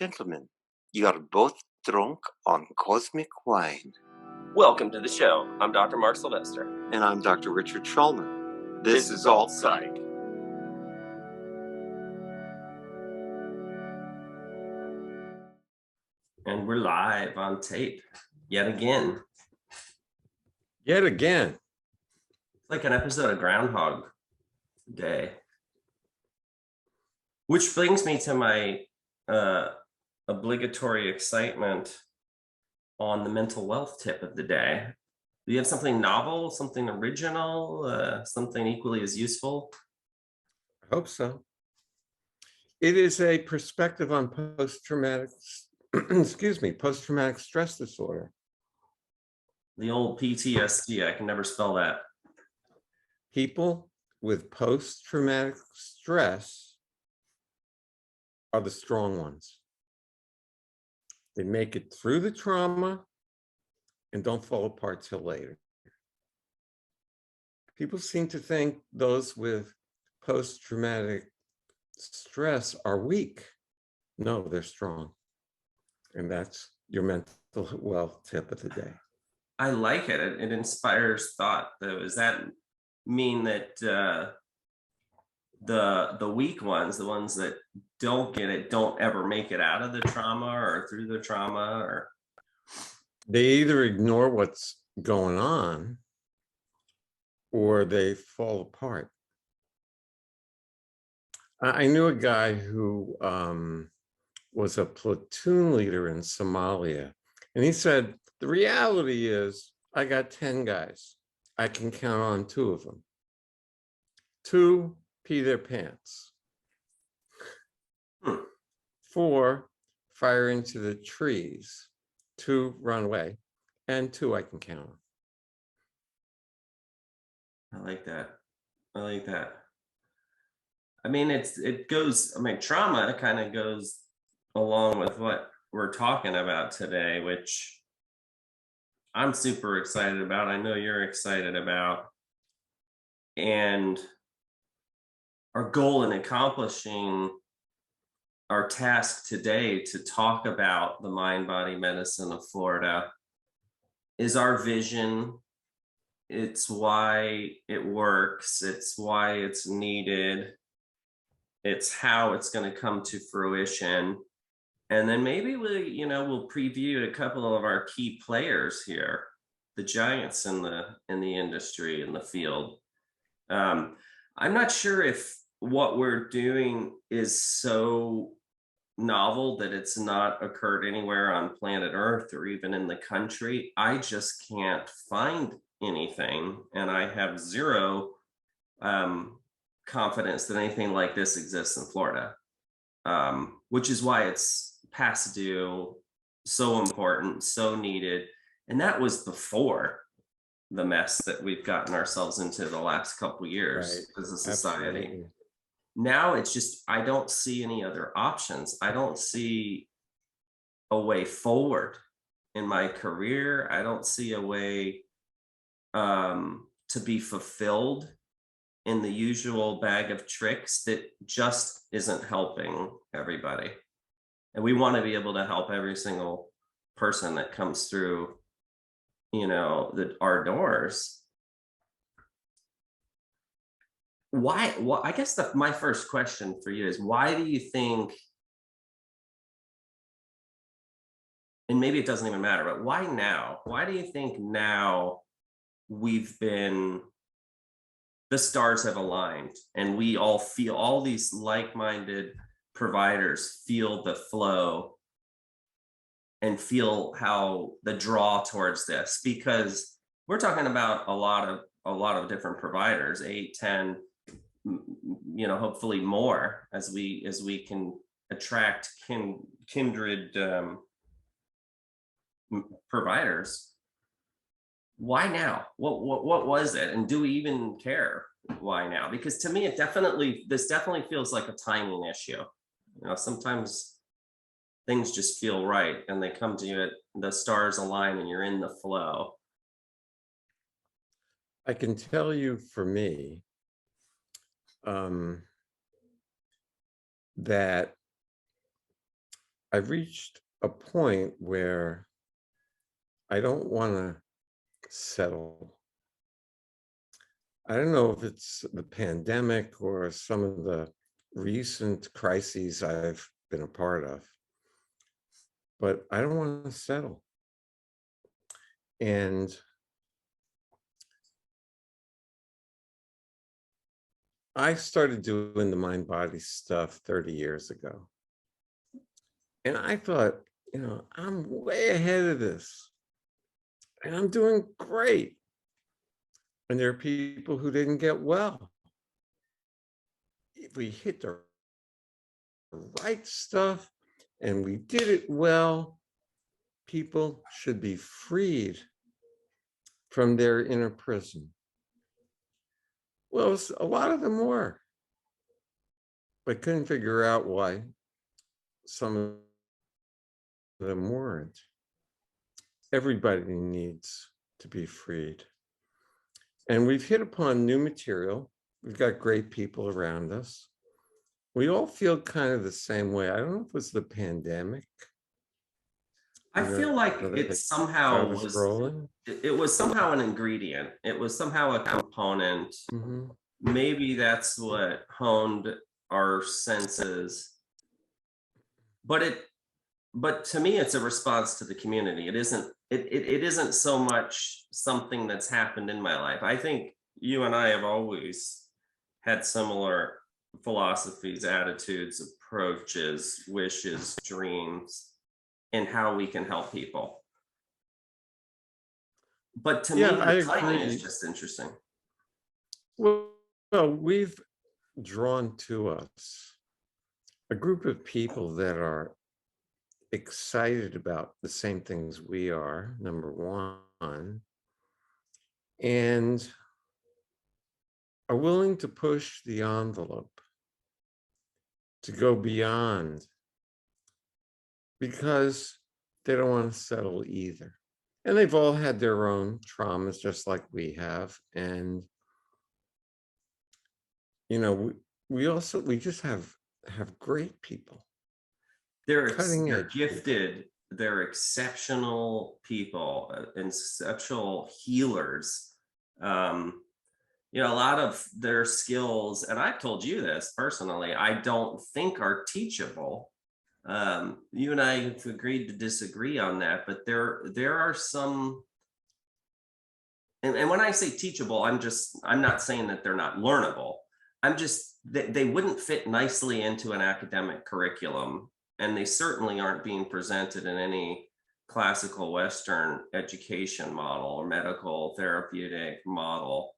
Gentlemen, you are both drunk on cosmic wine. Welcome to the show. I'm Dr. Mark Sylvester. And I'm Dr. Richard Schulman. This is Alt Psych. And we're live on tape yet again. Yet again. It's like an episode of Groundhog Day. Which brings me to my obligatory excitement on the mental wealth tip of the day. Do you have something novel, something original, something equally as useful? I hope so. It is a perspective on post-traumatic, post-traumatic stress disorder. The old PTSD, I can never spell that. People with post-traumatic stress are the strong ones. They make it through the trauma and don't fall apart till later. People seem to think those with post-traumatic stress are weak. No, they're strong. And that's your mental wealth tip of the day. I like it. It inspires thought, though. Does that mean that the weak ones, the ones that don't get it, don't ever make it out of the trauma or through the trauma? Or they either ignore what's going on or they fall apart. I knew a guy who was a platoon leader in Somalia, and he said, the reality is I got 10 guys. I can count on 2 of them. 2 pee their pants. 4 fire into the trees. 2 run away, and 2 I can count on. I like that. I like that. I mean, trauma kind of goes along with what we're talking about today, which I'm super excited about. I know you're excited about. And our goal in accomplishing our task today to talk about the mind-body medicine of Florida is our vision. It's why it works. It's why it's needed. It's how it's going to come to fruition. And then maybe we'll preview a couple of our key players here, the giants in the industry, in the field. I'm not sure if what we're doing is so novel that it's not occurred anywhere on planet Earth or even in the country. I just can't find anything, and I have zero confidence that anything like this exists in Florida, which is why it's past due, so important, so needed. And that was before the mess that we've gotten ourselves into the last couple of years as a society. Absolutely. Now it's just, I don't see any other options. I don't see a way forward in my career. I don't see a way to be fulfilled in the usual bag of tricks that just isn't helping everybody. And we want to be able to help every single person that comes through, our doors. Why? Well, I guess my first question for you is, why do you think, and maybe it doesn't even matter, but why now? Why do you think now the stars have aligned and we all feel, all these like-minded providers feel the flow and feel how the draw towards this? Because we're talking about a lot of different providers, 8, 10, hopefully more, as we can attract kindred providers. Why now? What was it? And do we even care why now? Because to me, this definitely feels like a timing issue. Sometimes things just feel right and they come to you, the stars align and you're in the flow. I can tell you, for me, that I've reached a point where I don't want to settle. I don't know if it's the pandemic or some of the recent crises I've been a part of, but I don't want to settle. And I started doing the mind-body stuff 30 years ago. And I thought, I'm way ahead of this and I'm doing great. And there are people who didn't get well. If we hit the right stuff and we did it well, people should be freed from their inner prison. Well, a lot of them were, but couldn't figure out why some of them weren't. Everybody needs to be freed. And we've hit upon new material. We've got great people around us. We all feel kind of the same way. I don't know if it was the pandemic. I feel like it somehow it was somehow an ingredient. It was somehow a component. Mm-hmm. Maybe that's what honed our senses. But to me, it's a response to the community. It isn't so much something that's happened in my life. I think you and I have always had similar philosophies, attitudes, approaches, wishes, dreams, and how we can help people. But to me, the timing is just interesting. Well, we've drawn to us a group of people that are excited about the same things we are, number one, and are willing to push the envelope, to go beyond, because they don't want to settle either. And they've all had their own traumas, just like we have. And, we just have great people. They're gifted, they're exceptional people, exceptional healers. A lot of their skills, and I've told you this personally, I don't think are teachable. You and I have agreed to disagree on that, but there are some, and when I say teachable, I'm not saying that they're not learnable. They wouldn't fit nicely into an academic curriculum, and they certainly aren't being presented in any classical Western education model or medical therapeutic model.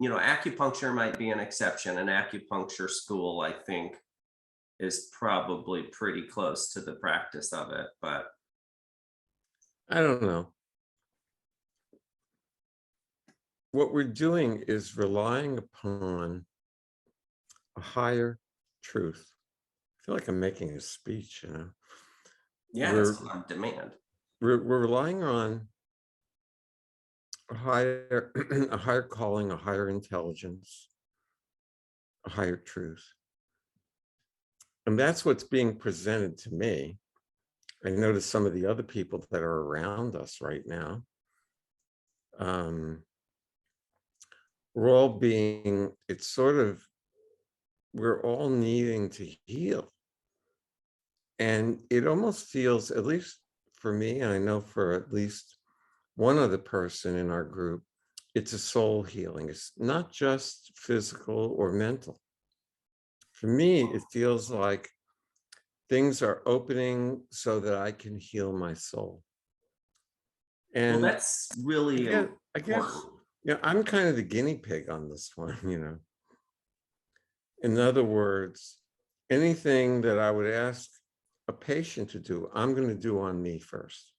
Acupuncture might be an exception. An acupuncture school, I think, is probably pretty close to the practice of it, but I don't know. What we're doing is relying upon a higher truth. I feel like I'm making a speech, Yeah, it's on demand. We're relying on a higher calling, a higher intelligence, a higher truth. And that's what's being presented to me. I notice some of the other people that are around us right now. We're all we're all needing to heal. And it almost feels, at least for me, and I know for at least one other person in our group, it's a soul healing. It's not just physical or mental. For me, it feels like things are opening so that I can heal my soul. And that's really important. I guess, I'm kind of the guinea pig on this one, In other words, anything that I would ask a patient to do, I'm going to do on me first.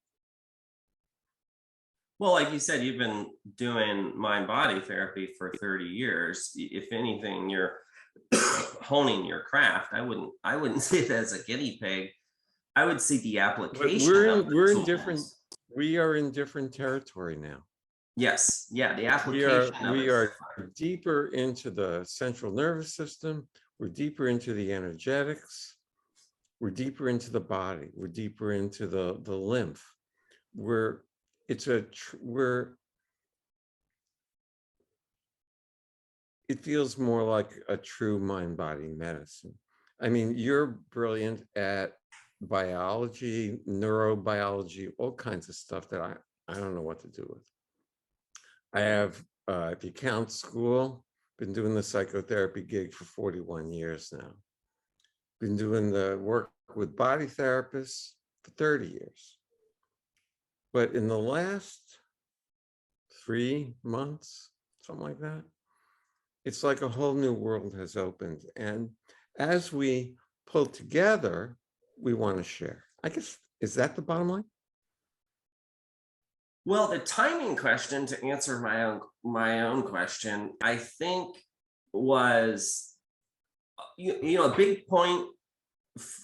Well, like you said, you've been doing mind-body therapy for 30 years. If anything, you're honing your craft. I wouldn't see it as a guinea pig. I would see the application. We are in different territory now. Yes. Yeah. The application. We are deeper into the central nervous system. We're deeper into the energetics. We're deeper into the body. We're deeper into the lymph. It feels more like a true mind-body medicine. I mean, you're brilliant at biology, neurobiology, all kinds of stuff that I don't know what to do with. I have, if you count school, been doing the psychotherapy gig for 41 years now. Been doing the work with body therapists for 30 years. But in the last 3 months, something like that, it's like a whole new world has opened. And as we pull together, we want to share. I guess, is that the bottom line? Well, the timing question, to answer my own question, I think was, a big point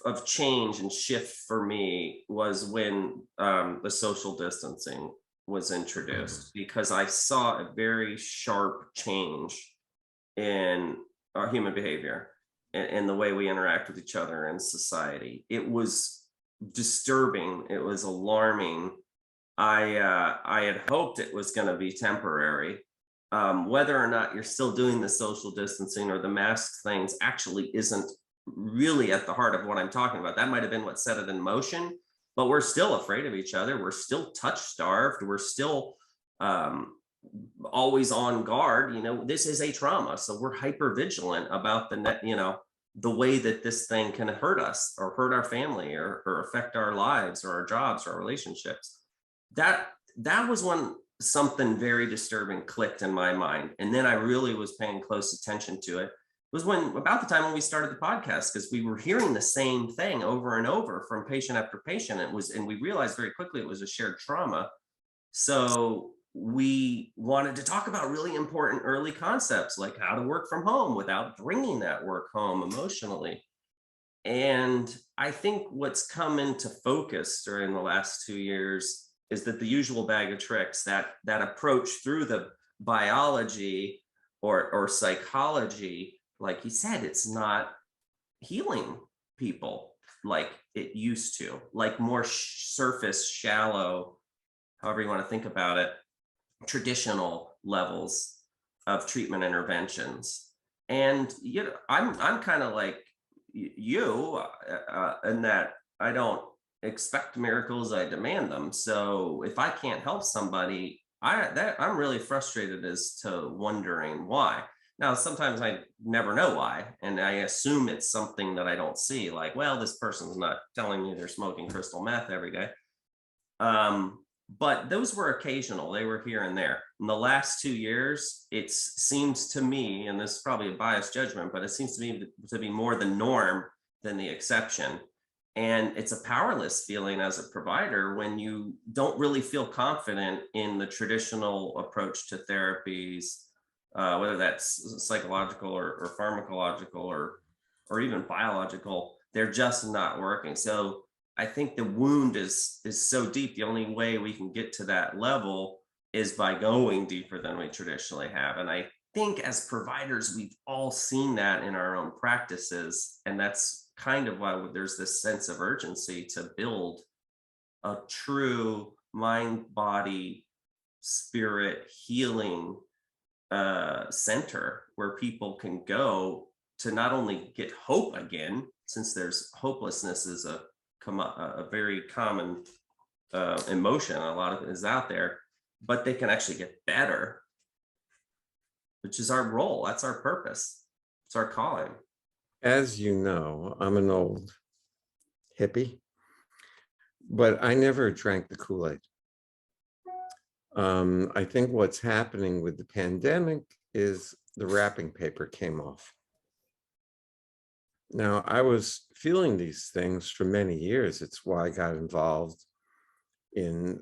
of change and shift for me was when the social distancing was introduced, because I saw a very sharp change in our human behavior and the way we interact with each other in society. It was disturbing. It was alarming. I had hoped it was going to be temporary. Whether or not you're still doing the social distancing or the mask things actually isn't really at the heart of what I'm talking about. That might have been what set it in motion, but we're still afraid of each other. We're still touch starved. We're still always on guard. This is a trauma, so we're hyper vigilant about the way that this thing can hurt us or hurt our family or affect our lives or our jobs or our relationships. That was when something very disturbing clicked in my mind, and then I really was paying close attention to it. It was about the time when we started the podcast, because we were hearing the same thing over and over from patient after patient. And we realized very quickly it was a shared trauma. So we wanted to talk about really important early concepts, like how to work from home without bringing that work home emotionally. And I think what's come into focus during the last 2 years is that the usual bag of tricks, that approach through the biology or psychology, like you said, it's not healing people like it used to, like more surface, shallow, however you want to think about it, traditional levels of treatment interventions. And I'm kind of like you in that I don't expect miracles, I demand them. So if I can't help somebody, I'm really frustrated as to wondering why. Now, sometimes I never know why, and I assume it's something that I don't see, like, well, this person's not telling me they're smoking crystal meth every day. But those were occasional. They were here and there. In the last 2 years, it seems to me, and this is probably a biased judgment, but it seems to me to be more the norm than the exception. And it's a powerless feeling as a provider when you don't really feel confident in the traditional approach to therapies, whether that's psychological or pharmacological or even biological. They're just not working. So I think the wound is so deep. The only way we can get to that level is by going deeper than we traditionally have. And I think as providers, we've all seen that in our own practices. And that's kind of why there's this sense of urgency to build a true mind, body, spirit healing center where people can go to not only get hope again, since there's hopelessness is a very common emotion, a lot of it is out there, but they can actually get better, which is our role. That's our purpose. It's our calling. As you know, I'm an old hippie, but I never drank the Kool-Aid. I think what's happening with the pandemic is the wrapping paper came off. Now, I was feeling these things for many years. It's why I got involved in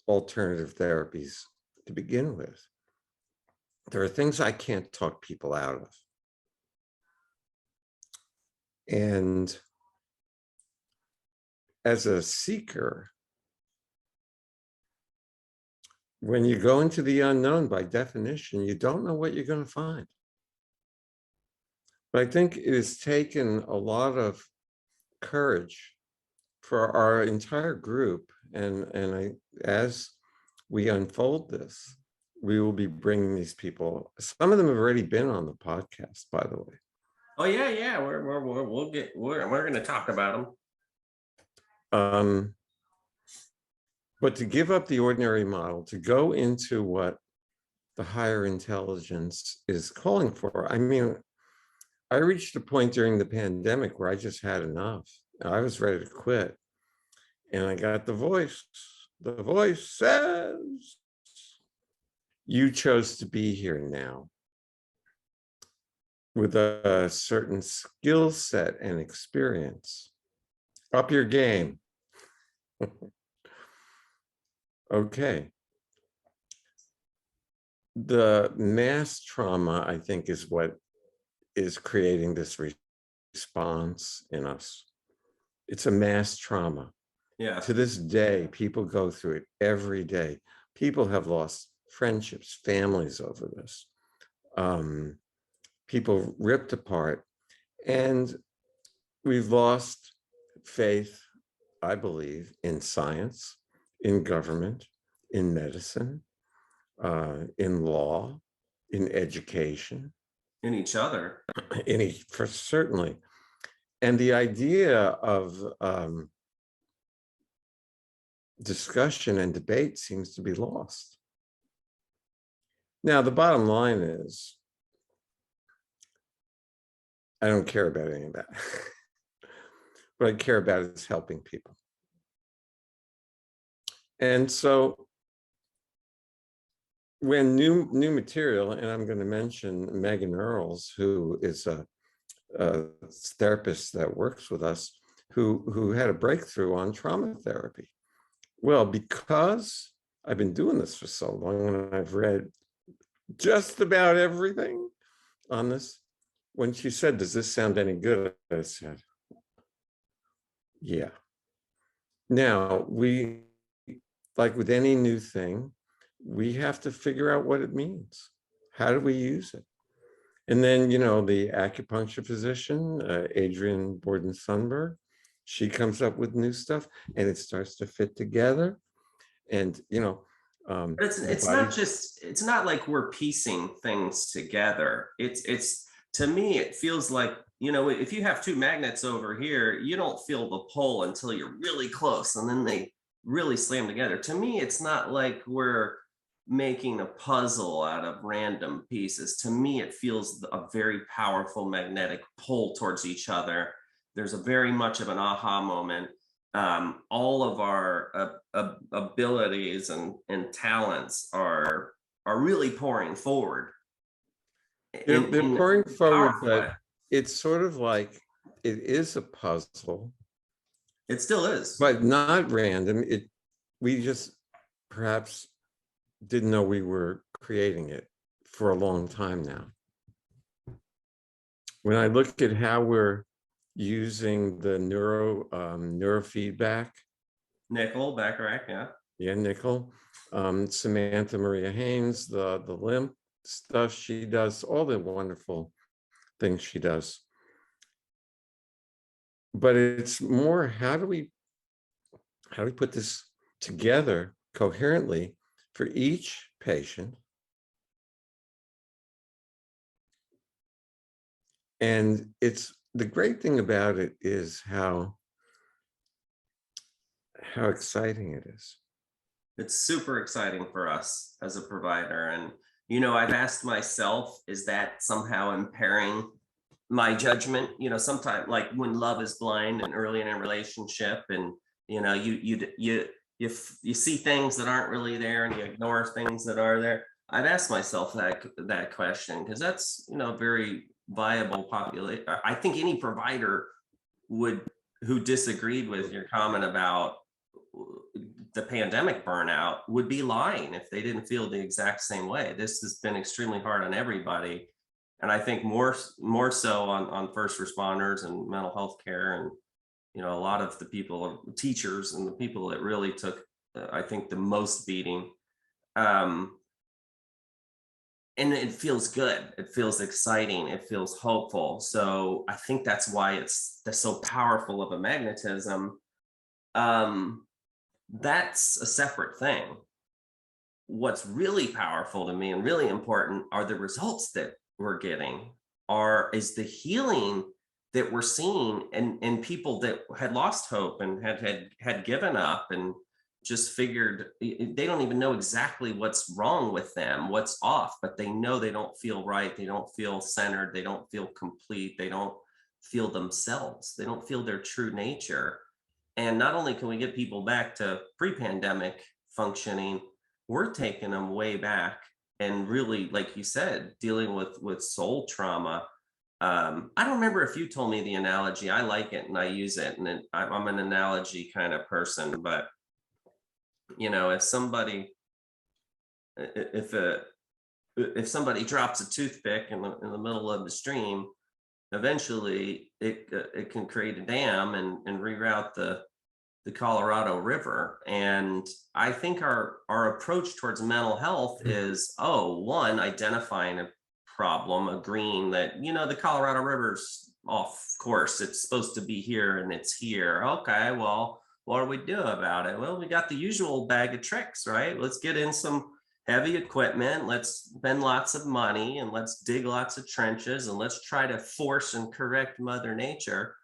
alternative therapies to begin with. There are things I can't talk people out of. And as a seeker, when you go into the unknown, by definition, you don't know what you're going to find. But I think it has taken a lot of courage for our entire group. As we unfold this, we will be bringing these people. Some of them have already been on the podcast, by the way. Oh yeah. We're going to talk about them. But to give up the ordinary model, to go into what the higher intelligence is calling for. I mean, I reached a point during the pandemic where I just had enough. I was ready to quit. And I got the voice. The voice says, you chose to be here now with a certain skill set and experience. Up your game. Okay. The mass trauma, I think, is what is creating this response in us. It's a mass trauma. Yeah. To this day, people go through it every day. People have lost friendships, families over this. People ripped apart. And we've lost faith, I believe, in science, in government, in medicine, in law, in education. In each other. Certainly. And the idea of discussion and debate seems to be lost. Now, the bottom line is, I don't care about any of that. What I care about is helping people. And so when new material, and I'm going to mention Megan Earles, who is a therapist that works with us, who had a breakthrough on trauma therapy. Well, because I've been doing this for so long and I've read just about everything on this, when she said, does this sound any good? I said, yeah. Now, we, like with any new thing, we have to figure out what it means. How do we use it? And then, you know, the acupuncture physician, Adrienne Sundberg, she comes up with new stuff and it starts to fit together. And, you know, it's not just, it's not like we're piecing things together. It's to me, it feels like, you know, if you have two magnets over here, you don't feel the pull until you're really close and then they really slam together. To me, it's not like we're making a puzzle out of random pieces. To me, it feels a very powerful magnetic pull towards each other. There's a very much of an aha moment. All of our abilities and talents are really pouring forward. They're pouring forward, but it's sort of like it is a puzzle. It still is, but not random. We just perhaps didn't know we were creating it for a long time now. When I look at how we're using the neurofeedback, Nicoll, Bacharach, yeah, Nicoll, Samantha Maria Haynes, the Lymph stuff she does, all the wonderful things she does. But it's more, how do we put this together coherently for each patient? And it's the great thing about it is how exciting it is. It's super exciting for us as a provider. And, you know, I've asked myself, is that somehow impairing my judgment? You know, sometimes like when love is blind and early in a relationship, and, you know, you see things that aren't really there and you ignore things that are there. I've asked myself that question, because that's, you know, very viable population. I think any provider who disagreed with your comment about the pandemic burnout would be lying if they didn't feel the exact same way. This has been extremely hard on everybody. And I think more so on first responders and mental health care, and, you know, a lot of the people, teachers and the people that really took, I think, the most beating. and it feels good. It feels exciting. It feels hopeful. So I think that's why that's so powerful of a magnetism. That's a separate thing. What's really powerful to me and really important are the results that we're getting, is the healing that we're seeing in people that had lost hope and had given up and just figured they don't even know exactly what's wrong with them, what's off, but they know they don't feel right, they don't feel centered, they don't feel complete, they don't feel themselves, they don't feel their true nature. And not only can we get people back to pre-pandemic functioning, we're taking them way back and really, like you said, dealing with soul trauma. I don't remember if you told me the analogy. I like it and I use it, and I'm an analogy kind of person. But if somebody if somebody drops a toothpick in the middle of the stream, eventually it can create a dam and reroute the Colorado River. And I think our approach towards mental health is, one, identifying a problem, agreeing that, the Colorado River's off course. It's supposed to be here and it's here. Okay, well, what do we do about it? Well, we got the usual bag of tricks, right? Let's get in some heavy equipment. Let's spend lots of money and let's dig lots of trenches and let's try to force and correct Mother Nature.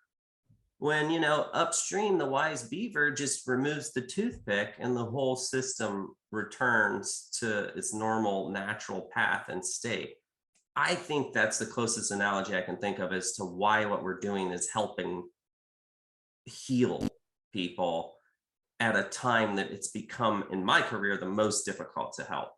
When, upstream, the wise beaver just removes the toothpick and the whole system returns to its normal natural path and state. I think that's the closest analogy I can think of as to why what we're doing is helping heal people at a time that it's become, in my career, the most difficult to help.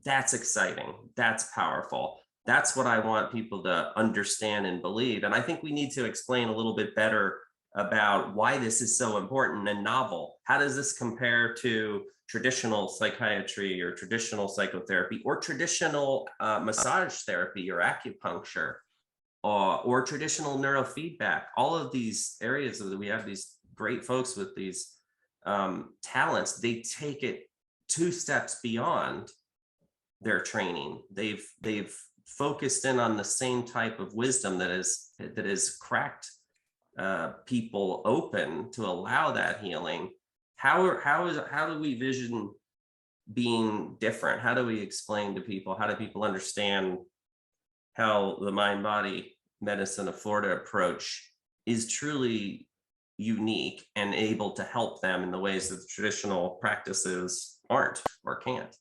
That's exciting. That's powerful. That's what I want people to understand and believe. And I think we need to explain a little bit better about why this is so important and novel. How does this compare to traditional psychiatry or traditional psychotherapy or traditional massage therapy or acupuncture or traditional neurofeedback? All of these areas that we have these great folks with these talents, they take it 2 steps beyond their training. They've focused in on the same type of wisdom that is cracked people open to allow that healing. How do we vision being different? How do we explain to people? How do people understand how the mind-body medicine of Florida approach is truly unique and able to help them in the ways that the traditional practices aren't or can't?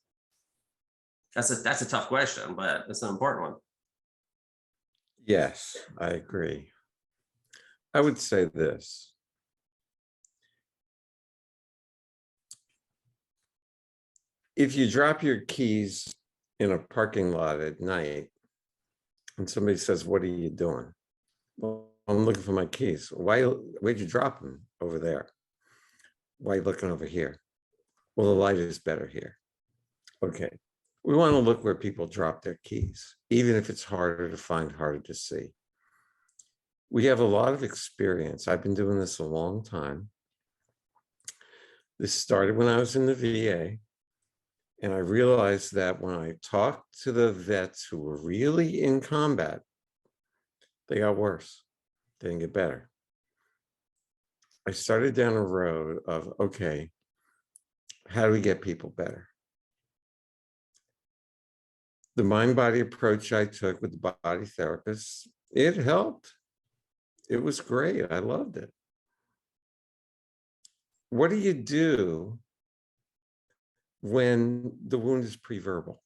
That's a tough question, but it's an important one. Yes, I agree. I would say this. If you drop your keys in a parking lot at night and somebody says, "What are you doing?" "Well, I'm looking for my keys." "Where'd you drop them?" "Over there." "Why are you looking over here?" "Well, the light is better here." Okay. We want to look where people drop their keys, even if it's harder to find, harder to see. We have a lot of experience. I've been doing this a long time. This started when I was in the VA, and I realized that when I talked to the vets who were really in combat, they got worse. They didn't get better. I started down a road of, okay, how do we get people better? The mind-body approach I took with the body therapists, it helped. It was great. I loved it. What do you do when the wound is pre-verbal?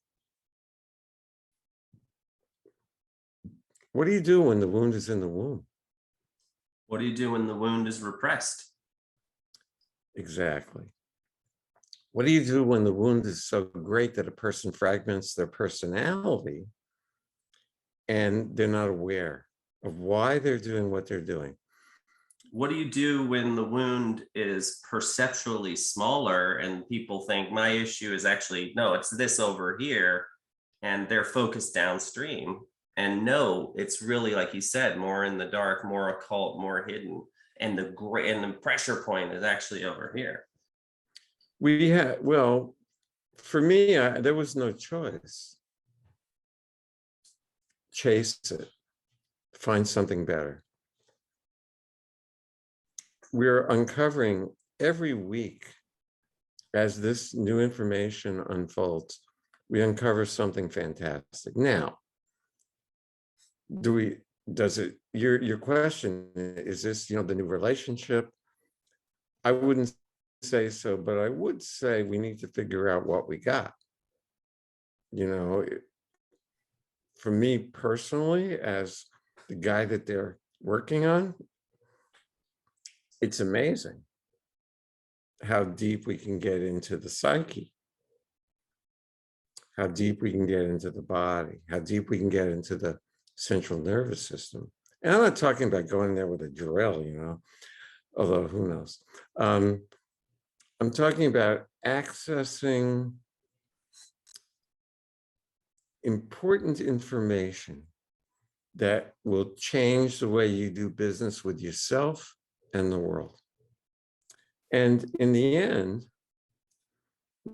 What do you do when the wound is in the womb? What do you do when the wound is repressed? Exactly. What do you do when the wound is so great that a person fragments their personality and they're not aware of why they're doing what they're doing? What do you do when the wound is perceptually smaller and people think my issue is actually, no, it's this over here, and they're focused downstream? And no, it's really, like you said, more in the dark, more occult, more hidden. And the pressure point is actually over here. Well, for me, there was no choice. chase it, find something better. We're uncovering every week as this new information unfolds, we uncover something fantastic. Now, your question, is this, the new relationship? I wouldn't say so, but I would say we need to figure out what we got. For me personally, as the guy that they're working on, it's amazing how deep we can get into the psyche, how deep we can get into the body, how deep we can get into the central nervous system. And I'm not talking about going there with a drill, although who knows. I'm talking about accessing important information that will change the way you do business with yourself and the world. And in the end,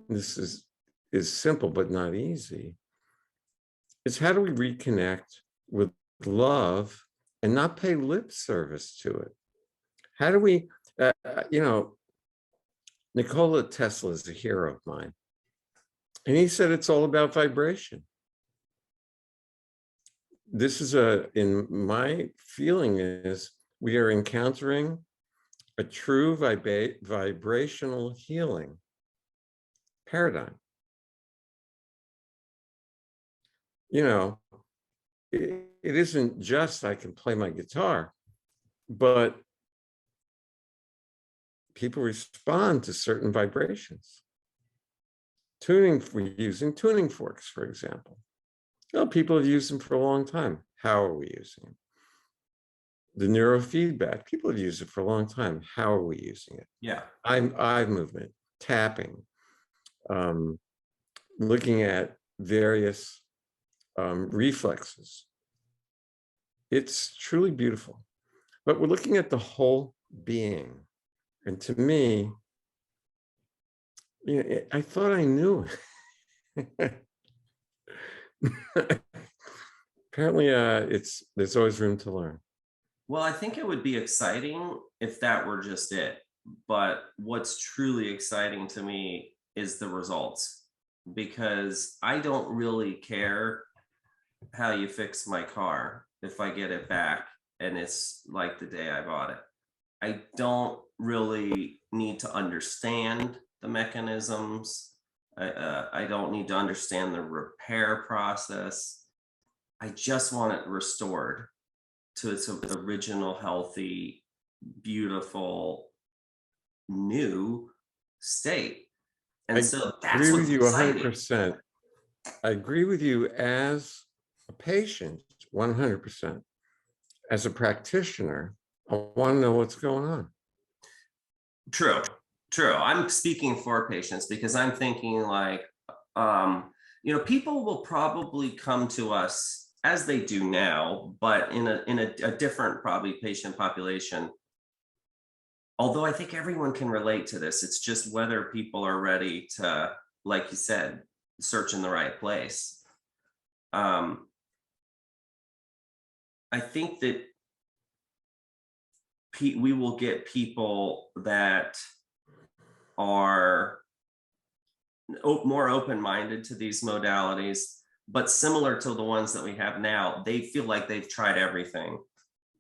this is simple but not easy. It's how do we reconnect with love and not pay lip service to it? How do we, Nikola Tesla is a hero of mine. And he said it's all about vibration. This is in my feeling is we are encountering a true vibrational healing paradigm. It isn't just I can play my guitar, but people respond to certain vibrations. We're using tuning forks, for example. People have used them for a long time. How are we using them? The neurofeedback, people have used it for a long time. How are we using it? Yeah. Eye movement, tapping, looking at various reflexes. It's truly beautiful. But we're looking at the whole being. And to me, I thought I knew it. Apparently, there's always room to learn. Well, I think it would be exciting if that were just it. But what's truly exciting to me is the results, because I don't really care how you fix my car if I get it back and it's like the day I bought it. I don't really need to understand the mechanisms. I don't need to understand the repair process. I just want it restored to its original, healthy, beautiful, new state. And so that's agree what's with you exciting. 100%. I agree with you as a patient, 100%. As a practitioner, I want to know what's going on. True. I'm speaking for patients because I'm thinking like, people will probably come to us as they do now, but in a different probably patient population. Although I think everyone can relate to this. It's just whether people are ready to, like you said, search in the right place. I think that we will get people that are more open-minded to these modalities, but similar to the ones that we have now, they feel like they've tried everything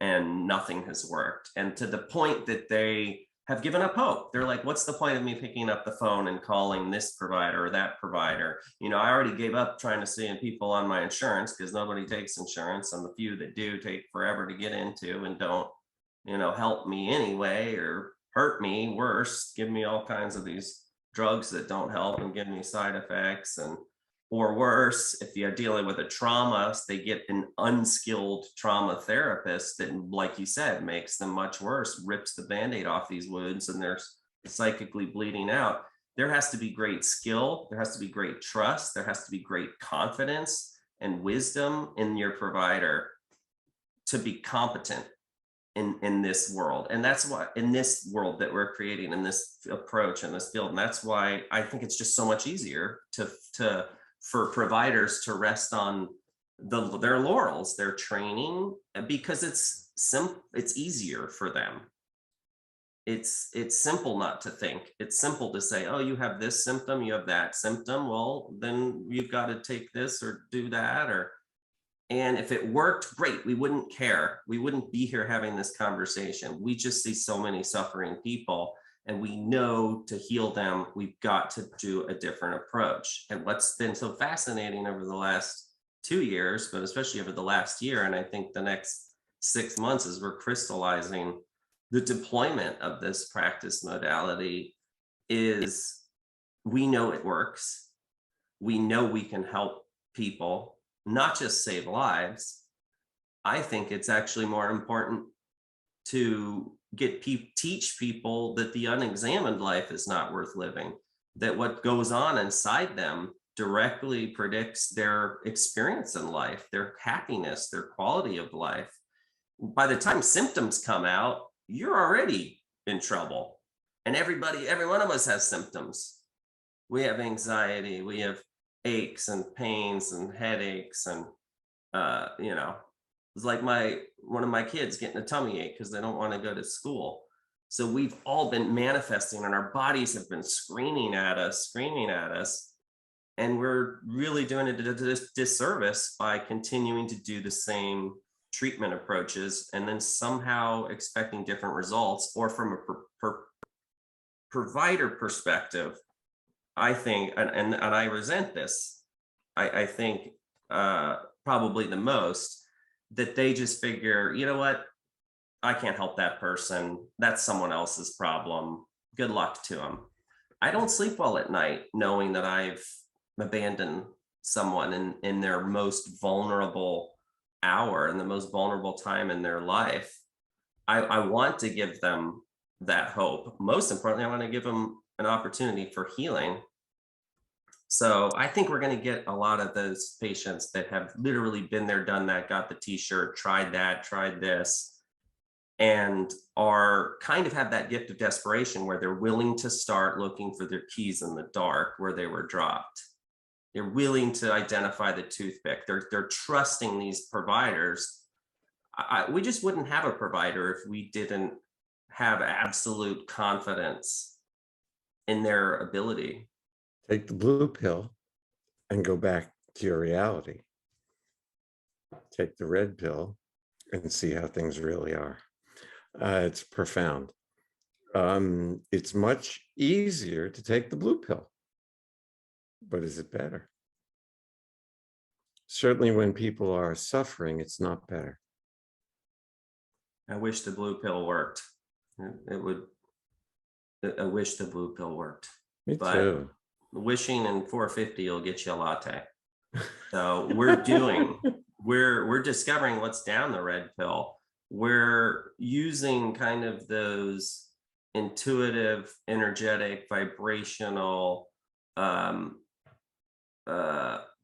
and nothing has worked. And to the point that they have given up hope. They're like, what's the point of me picking up the phone and calling this provider or that provider? I already gave up trying to see people on my insurance because nobody takes insurance, and the few that do take forever to get into and don't, help me anyway, or hurt me worse, give me all kinds of these drugs that don't help and give me side effects. Or worse, if you're dealing with a trauma, they get an unskilled trauma therapist that, like you said, makes them much worse, rips the Band-Aid off these wounds, and they're psychically bleeding out. There has to be great skill. There has to be great trust. There has to be great confidence and wisdom in your provider to be competent in this world. And that's why, in this world that we're creating, in this approach, in this field, and that's why I think it's just so much easier for providers to rest on their laurels, their training, because it's easier for them. It's simple not to think. It's simple to say, oh, you have this symptom, you have that symptom. Well, then you've got to take this or do that. And if it worked, great. We wouldn't care. We wouldn't be here having this conversation. We just see so many suffering people, and we know to heal them, we've got to do a different approach. And what's been so fascinating over the last 2 years, but especially over the last year, and I think the next 6 months, as we're crystallizing the deployment of this practice modality, is we know it works. We know we can help people, not just save lives. I think it's actually more important to teach people that the unexamined life is not worth living, that what goes on inside them directly predicts their experience in life, their happiness, their quality of life. By the time symptoms come out, you're already in trouble. And every one of us has symptoms. We have anxiety, we have aches and pains and headaches, and it's like one of my kids getting a tummy ache because they don't want to go to school. So we've all been manifesting, and our bodies have been screaming at us, and we're really doing a disservice by continuing to do the same treatment approaches and then somehow expecting different results. Or from a provider perspective, I think, and I resent this, I think probably the most, that they just figure, you know what, I can't help that person. That's someone else's problem. Good luck to them. I don't sleep well at night knowing that I've abandoned someone in their most vulnerable hour, in the most vulnerable time in their life. I want to give them that hope. Most importantly, I want to give them an opportunity for healing. So I think we're going to get a lot of those patients that have literally been there, done that, got the t-shirt, tried that, tried this, and are kind of have that gift of desperation where they're willing to start looking for their keys in the dark where they were dropped. They're willing to identify the toothpick. They're trusting these providers. We just wouldn't have a provider if we didn't have absolute confidence in their ability. Take the blue pill and go back to your reality. Take the red pill and see how things really are. It's profound. It's much easier to take the blue pill, but is it better? Certainly when people are suffering, it's not better. I wish the blue pill worked. I wish the blue pill worked. Me too. Wishing and 450 will get you a latte. So we're discovering what's down the red pill. We're using kind of those intuitive, energetic, vibrational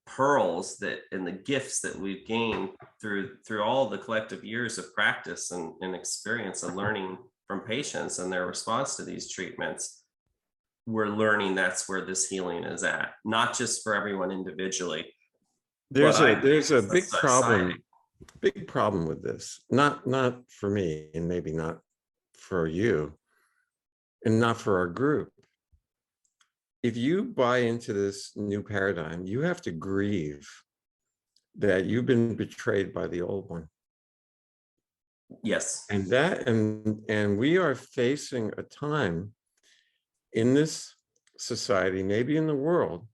pearls that, and the gifts that we've gained through all the collective years of practice and experience and learning from patients and their response to these treatments. We're learning that's where this healing is at, not just for everyone individually. There's a big problem with this, not for me, and maybe not for you, and not for our group. If you buy into this new paradigm, you have to grieve that you've been betrayed by the old one. Yes. And we are facing a time in this society, maybe in the world,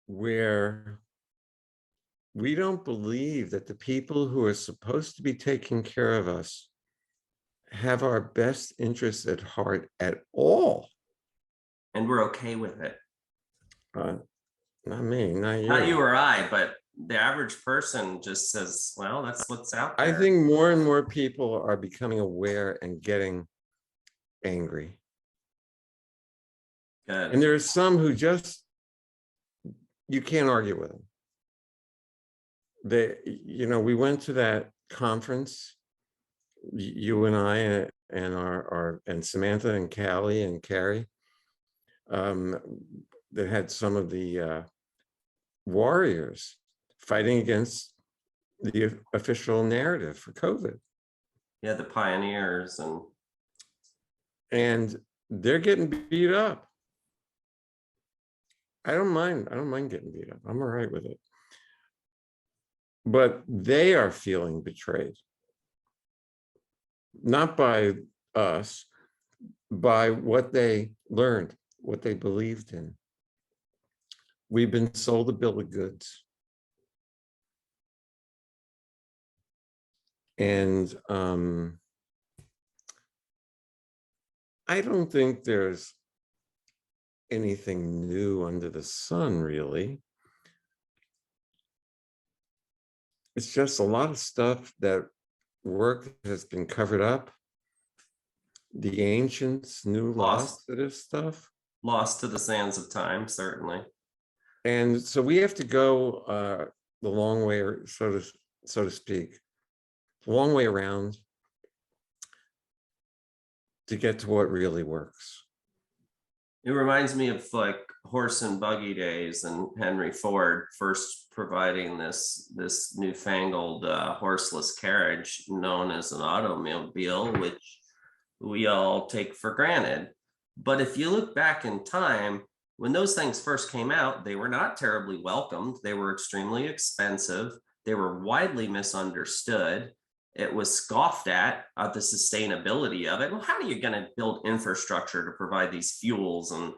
where we don't believe that the people who are supposed to be taking care of us have our best interests at heart at all. And we're okay with it. Not me, not you. Not you or I, but the average person just says, well, that's what's out there. I think more and more people are becoming aware and getting angry. Good. And there are some who just, you can't argue with them. We went to that conference, you and I and Samantha and Callie and Carrie, that had some of the warriors fighting against the official narrative for COVID. Yeah, the pioneers and they're getting beat up. I don't mind getting beat up. I'm all right with it. But they are feeling betrayed. Not by us, by what they learned, what they believed in. We've been sold a bill of goods. And I don't think there's anything new under the sun, really. It's just a lot of stuff that work has been covered up. The ancients knew lots of this stuff. Lost to the sands of time, certainly. And so we have to go the long way, so to speak, the long way around to get to what really works. It reminds me of like horse and buggy days and Henry Ford first providing this newfangled horseless carriage known as an automobile, which we all take for granted. But if you look back in time, when those things first came out, they were not terribly welcomed. They were extremely expensive. They were widely misunderstood. It was scoffed at the sustainability of it. Well, how are you going to build infrastructure to provide these fuels and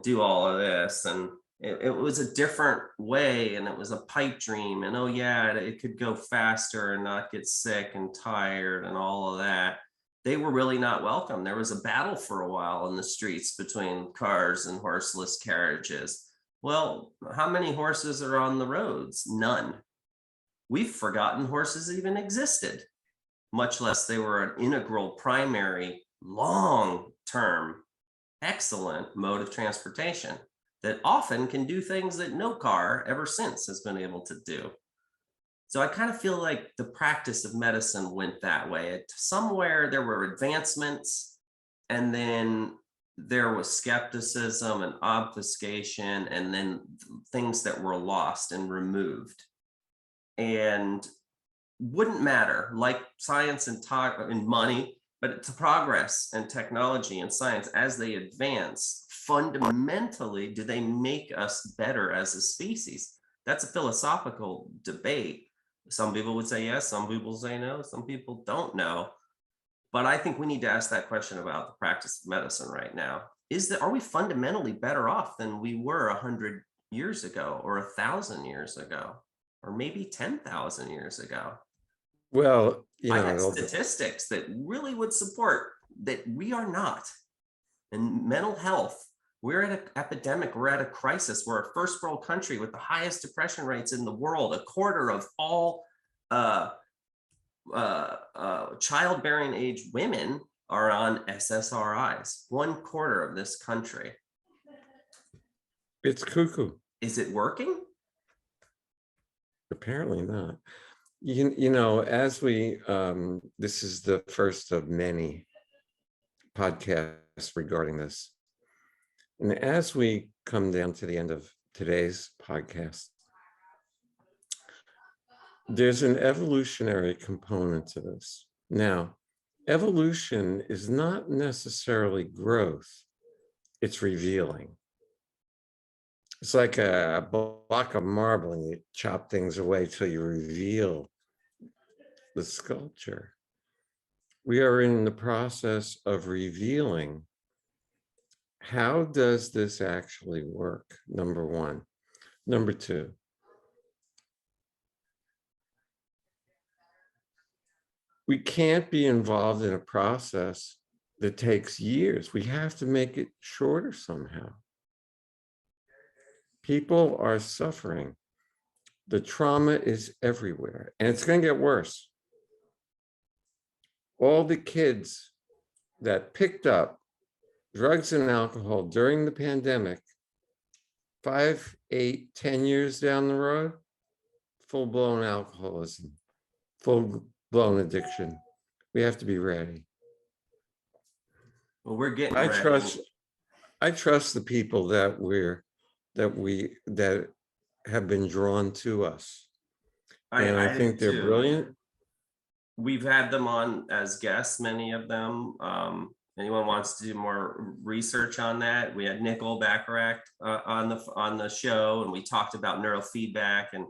do all of this? And it was a different way, and it was a pipe dream. And oh yeah, it could go faster and not get sick and tired and all of that. They were really not welcome. There was a battle for a while in the streets between cars and horseless carriages. Well, how many horses are on the roads? None. We've forgotten horses even existed, much less they were an integral, primary, long-term, excellent mode of transportation that often can do things that no car ever since has been able to do. So I kind of feel like the practice of medicine went that way. Somewhere there were advancements, and then there was skepticism and obfuscation, and then things that were lost and removed. And wouldn't matter, like science and money, but it's progress and technology and science as they advance. Fundamentally, do they make us better as a species? That's a philosophical debate. Some people would say yes, some people say no, some people don't know. But I think we need to ask that question about the practice of medicine right now. Are we fundamentally better off than we were 100 years ago, or 1,000 years ago, or maybe 10,000 years ago? Well, I have statistics that really would support that we are not. In mental health, we're at an epidemic, we're at a crisis. We're a first world country with the highest depression rates in the world. A quarter of all childbearing age women are on SSRIs. 1/4 of this country. It's cuckoo. Is it working? Apparently not. You know, as we, this is the first of many podcasts regarding this. And as we come down to the end of today's podcast, there's an evolutionary component to this. Now, evolution is not necessarily growth, it's revealing. It's like a block of marble, and you chop things away till you reveal the sculpture. We are in the process of revealing, how does this actually work? Number one. Number two, we can't be involved in a process that takes years. We have to make it shorter somehow. People are suffering. The trauma is everywhere, and it's going to get worse. All the kids that picked up drugs and alcohol during the pandemic, 5, 8, 10 years down the road, full-blown alcoholism, full-blown addiction. We have to be ready. Well, we're getting I ready. I trust the people that have been drawn to us. And I I do think they're too. brilliant. We've had them on as guests, many of them. Anyone wants to do more research on that? We had Nicoll, Bacharach on the show, and we talked about neurofeedback and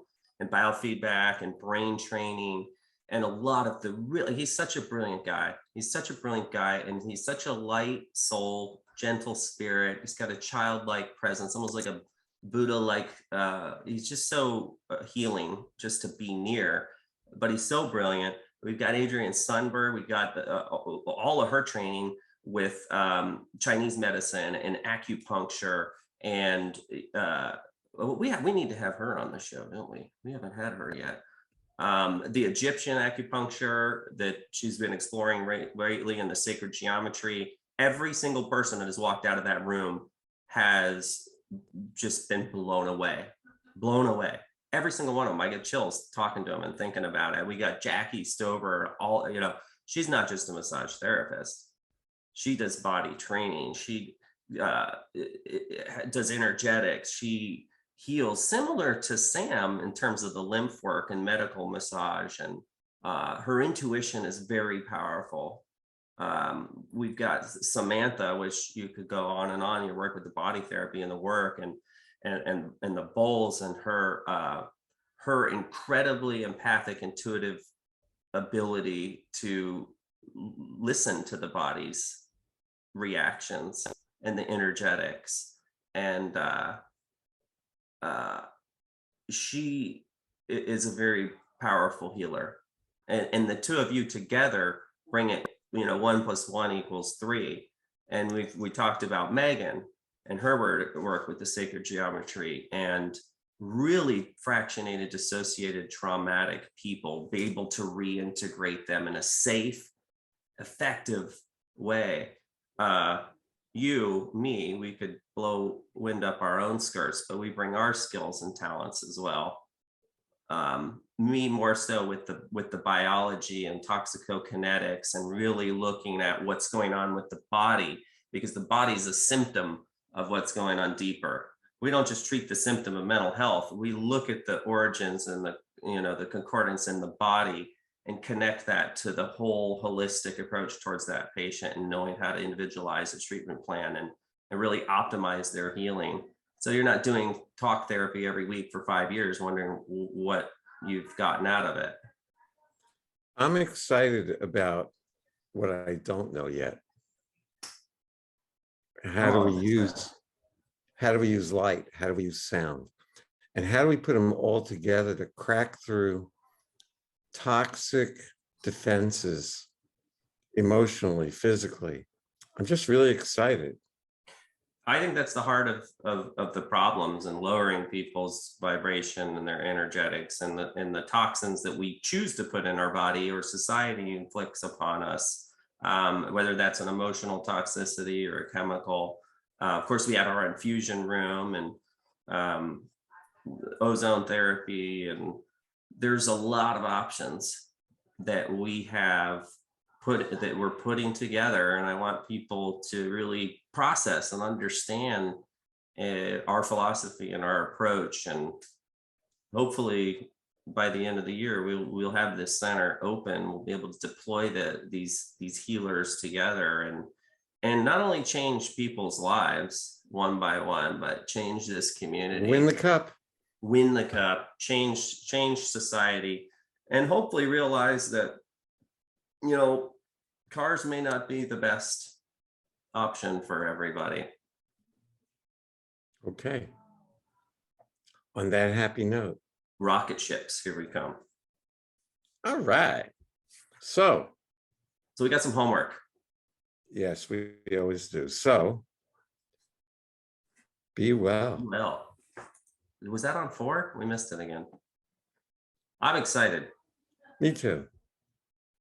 biofeedback and brain training, and a lot of the really. He's such a brilliant guy. He's such a brilliant guy, and he's such a light soul, gentle spirit. He's got a childlike presence, almost like a Buddha-like. He's just so healing just to be near, but he's so brilliant. We've got Adrienne Sundberg. We got all of her training with Chinese medicine and acupuncture, and we need to have her on the show, don't we? We haven't had her yet. The Egyptian acupuncture that she's been exploring lately in the sacred geometry. Every single person that has walked out of that room has just been blown away. Every single one of them. I get chills talking to them and thinking about it. We got Jackie Stover, she's not just a massage therapist. She does body training. She does energetics. She heals, similar to Sam in terms of the lymph work and medical massage. And her intuition is very powerful. We've got Samantha, which you could go on and on. You work with the body therapy and the work and the bowls, and her incredibly empathic, intuitive ability to listen to the body's reactions and the energetics. And she is a very powerful healer. And the two of you together bring it, 1 + 1 = 3. And we talked about Megan and her work with the sacred geometry, and really fractionated, dissociated, traumatic people, be able to reintegrate them in a safe, effective way. We could blow wind up our own skirts, but we bring our skills and talents as well. Me more so with the biology and toxicokinetics, and really looking at what's going on with the body, because the body is a symptom of what's going on deeper. We don't just treat the symptom of mental health. We look at the origins and the concordance in the body, and connect that to the whole holistic approach towards that patient, and knowing how to individualize a treatment plan and really optimize their healing. So you're not doing talk therapy every week for 5 years wondering what you've gotten out of it. I'm excited about what I don't know yet. How do we use light? How do we use sound? And how do we put them all together to crack through toxic defenses emotionally, physically? I'm just really excited. I think that's the heart of the problems, and lowering people's vibration and their energetics, and the toxins that we choose to put in our body or society inflicts upon us, whether that's an emotional toxicity or a chemical. Of course, we have our infusion room and ozone therapy, and there's a lot of options that we have that we're putting together, and I want people to really process and understand our philosophy and our approach. And hopefully by the end of the year, we'll have this center open. We'll be able to deploy these healers together, and not only change people's lives one by one, but change this community. Win the cup, change society, and hopefully realize that, cars may not be the best option for everybody. Okay. On that happy note. Rocket ships, here we come. All right. So we got some homework. Yes, we always do. So be well. Be well. Was that on 4? We missed it again. I'm excited. Me too.